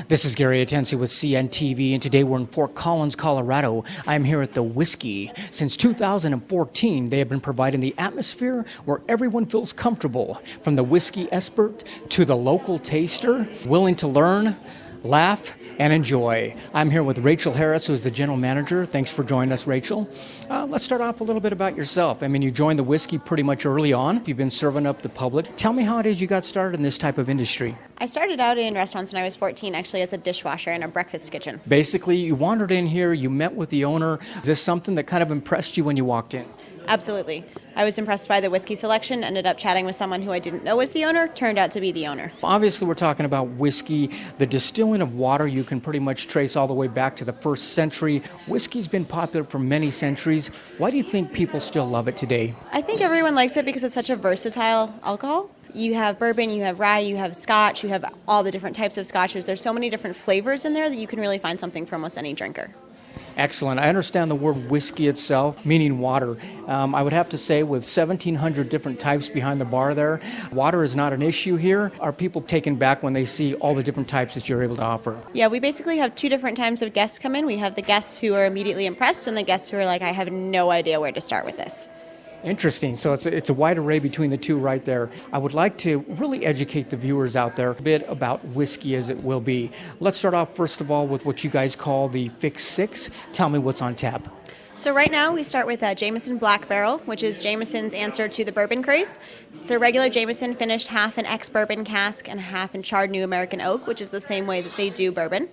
This is Gary Atensi with CNTV, and today we're in Fort Collins, Colorado. I'm here at the Whiskey. Since 2014, they have been providing the atmosphere where everyone feels comfortable, from the whiskey expert to the local taster, willing to learn, laugh, and enjoy. I'm here with Rachel Harris, who is the general manager. Thanks for joining us, Rachel. Let's start off a little bit about yourself. I mean, you joined the whiskey pretty much early on. You've been serving up the public. Tell me how it is you got started in this type of industry. I started out in restaurants when I was 14, actually as a dishwasher in a breakfast kitchen. Basically, you wandered in here, you met with the owner. Is this something that kind of impressed you when you walked in? Absolutely. I was impressed by the whiskey selection, ended up chatting with someone who I didn't know was the owner, turned out to be the owner. Obviously, we're talking about whiskey. The distilling of water, you can pretty much trace all the way back to the 1st century. Whiskey's been popular for many centuries. Why do you think people still love it today? I think everyone likes it because it's such a versatile alcohol. You have bourbon, you have rye, you have scotch, you have all the different types of scotches. There's so many different flavors in there that you can really find something for almost any drinker. Excellent. I understand the word whiskey itself, meaning water. I would have to say with 1,700 different types behind the bar there, water is not an issue here. Are people taken back when they see all the different types that you're able to offer? Yeah, we basically have two different types of guests come in. We have the guests who are immediately impressed and the guests who are like, I have no idea where to start with this. Interesting. So it's a wide array between the two right there. I would like to really educate the viewers out there a bit about whiskey as it will be. Let's start off first of all with what you guys call the Fix 6. Tell me what's on tap. So right now we start with a Jameson Black Barrel, which is Jameson's answer to the bourbon craze. It's a regular Jameson finished half in ex-bourbon cask and half in charred new American oak, which is the same way that they do bourbon.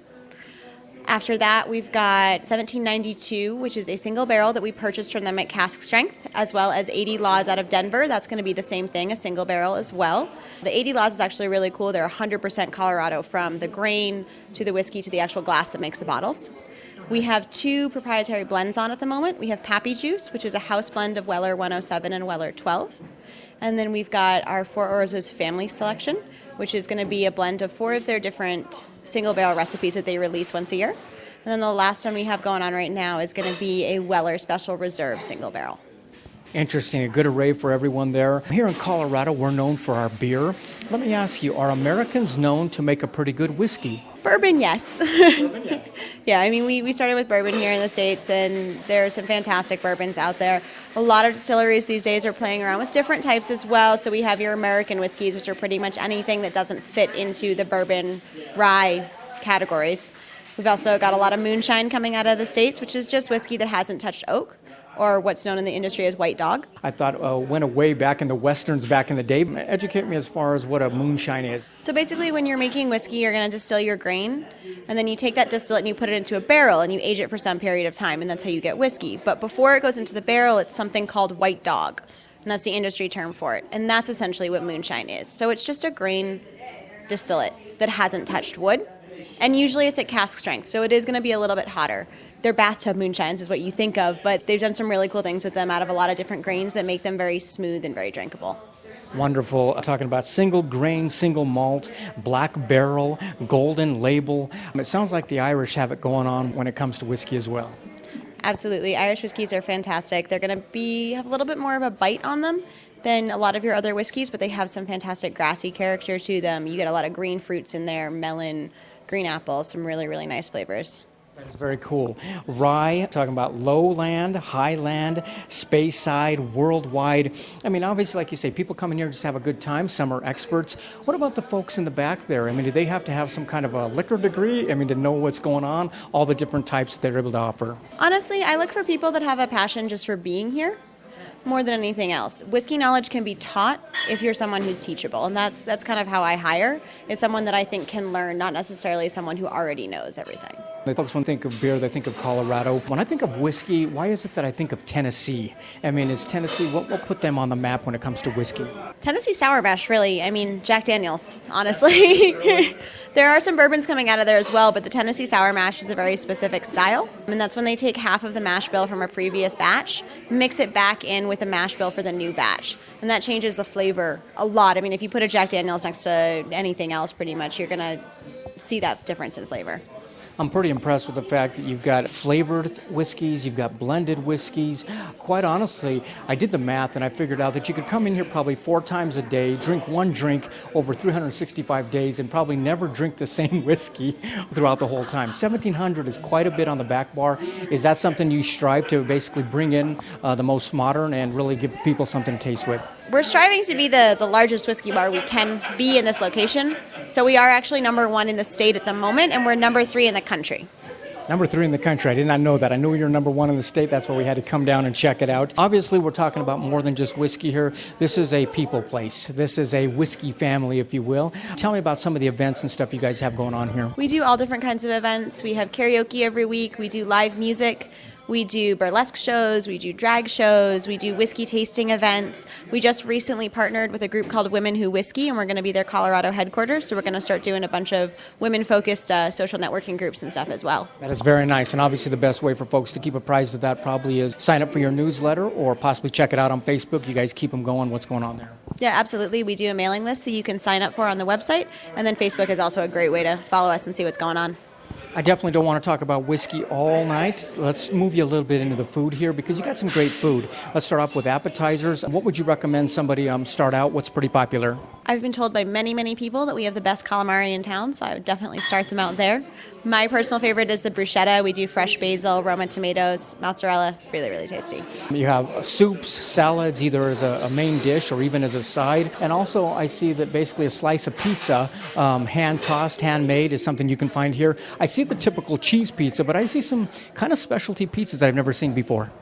After that, we've got 1792, which is a single barrel that we purchased from them at cask strength, as well as 80 Laws out of Denver. That's going to be the same thing, a single barrel as well. The 80 Laws is actually really cool. They're 100% Colorado, from the grain to the whiskey to the actual glass that makes the bottles. We have two proprietary blends on at the moment. We have Pappy Juice, which is a house blend of Weller 107 and Weller 12. And then we've got our Four Roses Family Selection, which is going to be a blend of 4 of their different single barrel recipes that they release once a year. And then the last one we have going on right now is going to be a Weller Special Reserve single barrel. Interesting, a good array for everyone there. Here in Colorado, we're known for our beer. Let me ask you, are Americans known to make a pretty good whiskey? Bourbon, yes. Bourbon, yes. Yeah, I mean, we started with bourbon here in the States, and there are some fantastic bourbons out there. A lot of distilleries these days are playing around with different types as well. So we have your American whiskeys, which are pretty much anything that doesn't fit into the bourbon, rye categories. We've also got a lot of moonshine coming out of the States, which is just whiskey that hasn't touched oak, or what's known in the industry as white dog. I thought went away back in the Westerns back in the day. Educate me as far as what a moonshine is. So basically when you're making whiskey, you're going to distill your grain, and then you take that distillate and you put it into a barrel and you age it for some period of time, and that's how you get whiskey. But before it goes into the barrel, it's something called white dog, and that's the industry term for it. And that's essentially what moonshine is. So it's just a grain distillate that hasn't touched wood, and usually it's at cask strength, so it is going to be a little bit hotter. Their bathtub moonshines is what you think of, but they've done some really cool things with them out of a lot of different grains that make them very smooth and very drinkable. Wonderful. Talking about single grain, single malt, black barrel, golden label. It sounds like the Irish have it going on when it comes to whiskey as well. Absolutely. Irish whiskeys are fantastic. They're going to have a little bit more of a bite on them than a lot of your other whiskeys, but they have some fantastic grassy character to them. You get a lot of green fruits in there, melon, green apple, some really, really nice flavors. That's very cool. Rye, talking about lowland, highland, Speyside, worldwide. I mean, obviously, like you say, people come in here and just have a good time. Some are experts. What about the folks in the back there? I mean, do they have to have some kind of a liquor degree? I mean, to know what's going on, all the different types that they're able to offer? Honestly, I look for people that have a passion just for being here more than anything else. Whiskey knowledge can be taught if you're someone who's teachable, and that's kind of how I hire, is someone that I think can learn, not necessarily someone who already knows everything. The folks, when they think of beer, they think of Colorado. When I think of whiskey, why is it that I think of Tennessee? I mean, is Tennessee, what put them on the map when it comes to whiskey? Tennessee Sour Mash, really. I mean, Jack Daniels, honestly. There are some bourbons coming out of there as well, but the Tennessee Sour Mash is a very specific style. And that's when they take half of the mash bill from a previous batch, mix it back in with a mash bill for the new batch. And that changes the flavor a lot. I mean, if you put a Jack Daniels next to anything else, pretty much, you're going to see that difference in flavor. I'm pretty impressed with the fact that you've got flavored whiskeys, you've got blended whiskeys. Quite honestly, I did the math and I figured out that you could come in here probably 4 times a day, drink one drink over 365 days, and probably never drink the same whiskey throughout the whole time. 1,700 is quite a bit on the back bar. Is that something you strive to basically bring in the most modern and really give people something to taste with? We're striving to be the largest whiskey bar we can be in this location. So we are actually number 1 in the state at the moment, and we're number 3 in the country. Number 3 in the country. I did not know that. I knew you're number 1 in the state. That's why we had to come down and check it out. Obviously, we're talking about more than just whiskey here. This is a people place. This is a whiskey family, if you will. Tell me about some of the events and stuff you guys have going on here. We do all different kinds of events. We have karaoke every week. We do live music. We do burlesque shows, we do drag shows, we do whiskey tasting events. We just recently partnered with a group called Women Who Whiskey, and we're going to be their Colorado headquarters, so we're going to start doing a bunch of women-focused social networking groups and stuff as well. That is very nice, and obviously the best way for folks to keep apprised of that probably is sign up for your newsletter or possibly check it out on Facebook. You guys keep them going. What's going on there? Yeah, absolutely. We do a mailing list that you can sign up for on the website, and then Facebook is also a great way to follow us and see what's going on. I definitely don't want to talk about whiskey all night. Let's move you a little bit into the food here because you got some great food. Let's start off with appetizers. What would you recommend somebody start out? What's pretty popular? I've been told by many, many people that we have the best calamari in town, so I would definitely start them out there. My personal favorite is the bruschetta. We do fresh basil, Roma tomatoes, mozzarella. Really, really tasty. You have soups, salads, either as a main dish or even as a side. And also I see that basically a slice of pizza, hand-tossed, handmade, is something you can find here. I see the typical cheese pizza, but I see some kind of specialty pizzas that I've never seen before.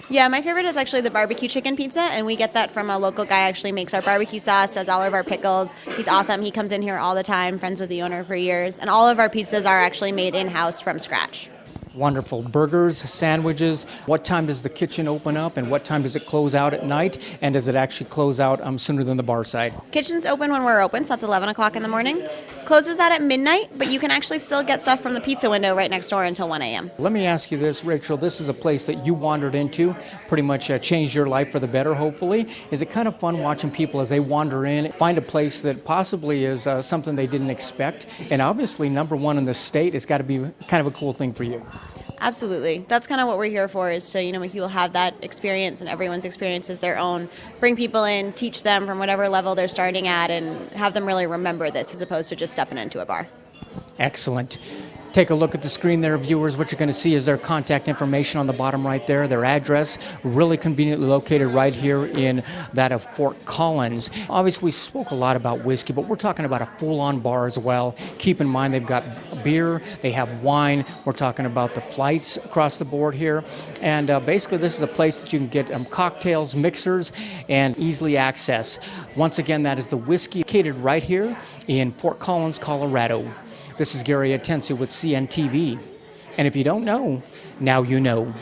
Yeah, my favorite is actually the barbecue chicken pizza, and we get that from a local guy. Actually makes our barbecue sauce, does all of our pickles. He's awesome. He comes in here all the time, friends with the owner for years, and all of our pizzas are actually made in-house from scratch. Wonderful. Burgers, sandwiches. What time does the kitchen open up and what time does it close out at night? And does it actually close out sooner than the bar side? Kitchen's open when we're open, so that's 11 o'clock in the morning. Closes out at midnight, but you can actually still get stuff from the pizza window right next door until 1 a.m. Let me ask you this, Rachel. This is a place that you wandered into, pretty much changed your life for the better, hopefully. Is it kind of fun watching people as they wander in, find a place that possibly is something they didn't expect? And obviously, number 1 in the state has got to be kind of a cool thing for you. Absolutely. That's kind of what we're here for, is to, make people have that experience, and everyone's experience is their own. Bring people in, teach them from whatever level they're starting at, and have them really remember this as opposed to just stepping into a bar. Excellent. Take a look at the screen there, viewers. What you're going to see is their contact information on the bottom right there, their address, really conveniently located right here in that of Fort Collins. Obviously, we spoke a lot about whiskey, but we're talking about a full-on bar as well. Keep in mind they've got beer, they have wine. We're talking about the flights across the board here. And basically, this is a place that you can get cocktails, mixers, and easily access. Once again, that is the Whiskey, located right here in Fort Collins, Colorado. This is Gary Atencio with CNTV. And if you don't know, now you know.